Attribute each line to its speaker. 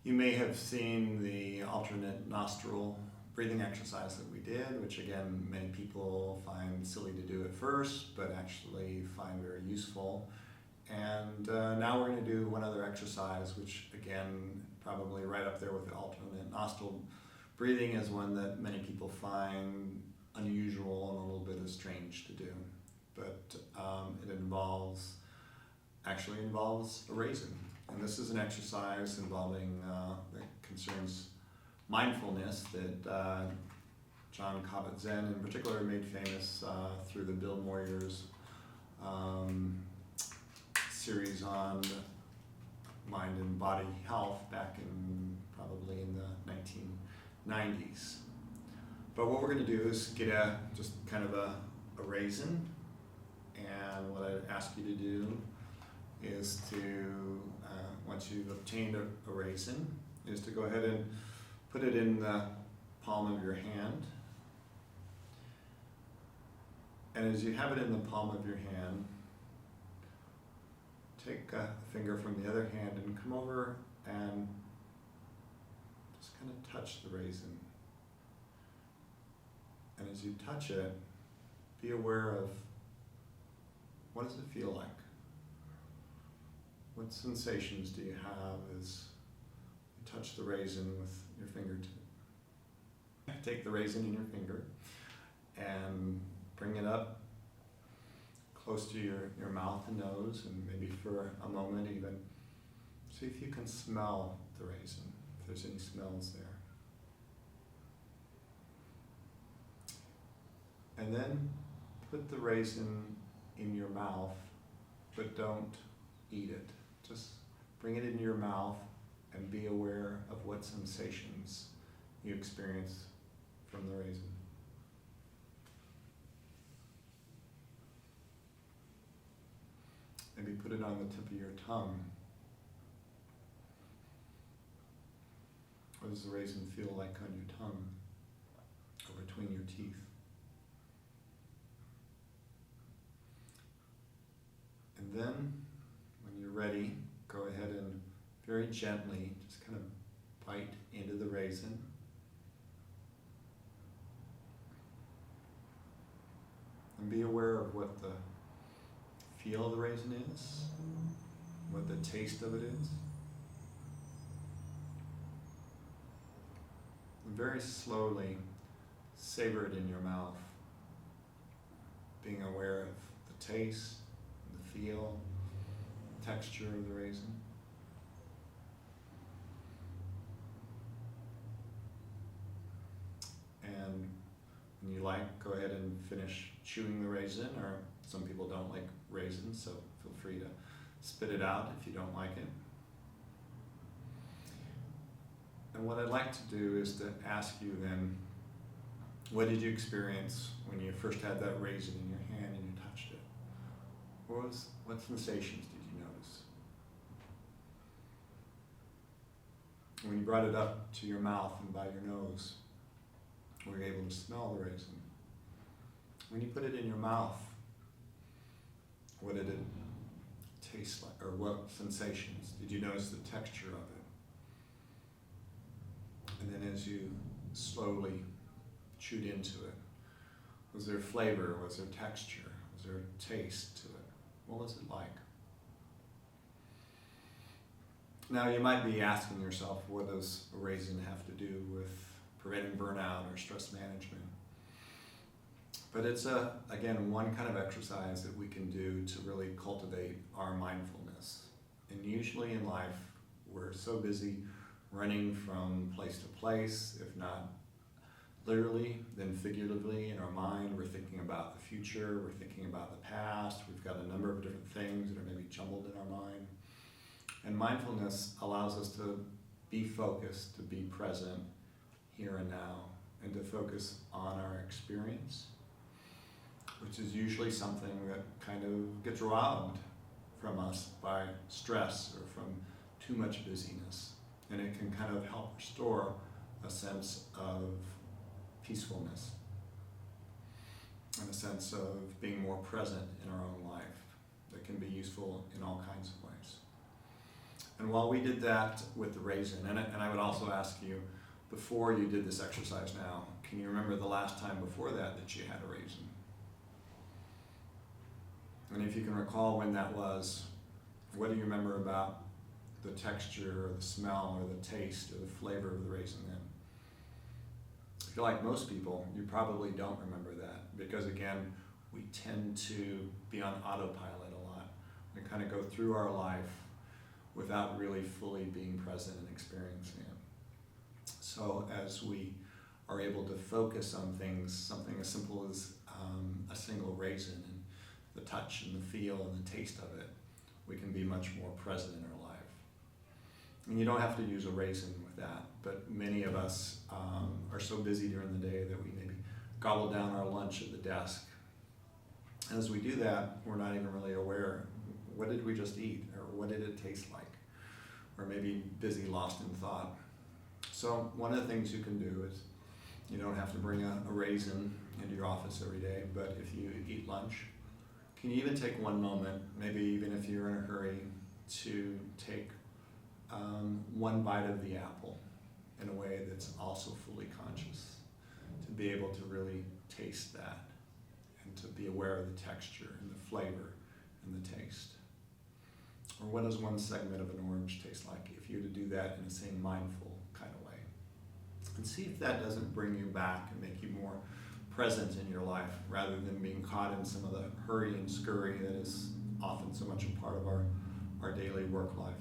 Speaker 1: You may have seen the alternate nostril breathing exercise that we did, which again, many people find silly to do at first, but actually find very useful. And now we're going to do one other exercise, which again, probably right up there with the alternate nostril breathing, is one that many people find unusual and a little bit strange to do. But it actually involves a raisin. And this is an exercise involving, that concerns mindfulness that John Kabat-Zinn in particular made famous through the Bill Moyers series on mind and body health back in probably in the 1990s. But what we're going to do is get just kind of a raisin, and what I'd ask you to do is to, once you've obtained a raisin, is to go ahead and put it in the palm of your hand. And as you have it in the palm of your hand, take a finger from the other hand and come over and just kind of touch the raisin. And as you touch it, be aware of, what does it feel like? What sensations do you have as you touch the raisin with your fingertip? Take the raisin in your finger and bring it up close to your mouth and nose, and maybe for a moment even. See if you can smell the raisin, if there's any smells there. And then put the raisin in your mouth, but don't eat it. Just bring it into your mouth and be aware of what sensations you experience from the raisin. Maybe put it on the tip of your tongue. What does the raisin feel like on your tongue or between your teeth? And then, when you're ready, go ahead and very gently just kind of bite into the raisin. And be aware of what the feel of the raisin is, what the taste of it is. And very slowly savor it in your mouth, being aware of the taste, the feel, the texture of the raisin. And when you like, go ahead and finish chewing the raisin, or some people don't like raisins, so feel free to spit it out if you don't like it. And what I'd like to do is to ask you then, what did you experience when you first had that raisin in your hand and you touched it? What sensations did you notice? When you brought it up to your mouth and by your nose, were you able to smell the raisin? When you put it in your mouth, what did it taste like, or what sensations? Did you notice the texture of it? And then as you slowly chewed into it, was there flavor, was there texture, was there taste to it? What was it like? Now you might be asking yourself, what does a raisin have to do with preventing burnout or stress management? But it's, again, one kind of exercise that we can do to really cultivate our mindfulness. And usually in life, we're so busy running from place to place, if not literally, then figuratively in our mind. We're thinking about the future, we're thinking about the past, we've got a number of different things that are maybe jumbled in our mind. And mindfulness allows us to be focused, to be present here and now, and to focus on our experience, which is usually something that kind of gets robbed from us by stress or from too much busyness. And it can kind of help restore a sense of peacefulness and a sense of being more present in our own life that can be useful in all kinds of ways. And while we did that with the raisin, and I would also ask you, before you did this exercise now, can you remember the last time before that you had a raisin? And if you can recall when that was, what do you remember about the texture or the smell or the taste or the flavor of the raisin then? If you're like most people, you probably don't remember that because, again, we tend to be on autopilot a lot. We kind of go through our life without really fully being present and experiencing it. So as we are able to focus on things, something as simple as a single raisin and the touch and the feel and the taste of it, we can be much more present in our life. And you don't have to use a raisin with that, but many of us are so busy during the day that we maybe gobble down our lunch at the desk. And as we do that, we're not even really aware, what did we just eat, or what did it taste like? Or maybe busy, lost in thought. So one of the things you can do is, you don't have to bring a raisin into your office every day, but if you eat lunch, can you even take one moment, maybe even if you're in a hurry, to take one bite of the apple in a way that's also fully conscious, to be able to really taste that and to be aware of the texture and the flavor and the taste. Or what does one segment of an orange taste like if you were to do that in the same mindful kind of way? And see if that doesn't bring you back and make you more present in your life rather than being caught in some of the hurry and scurry that is often so much a part of our daily work life.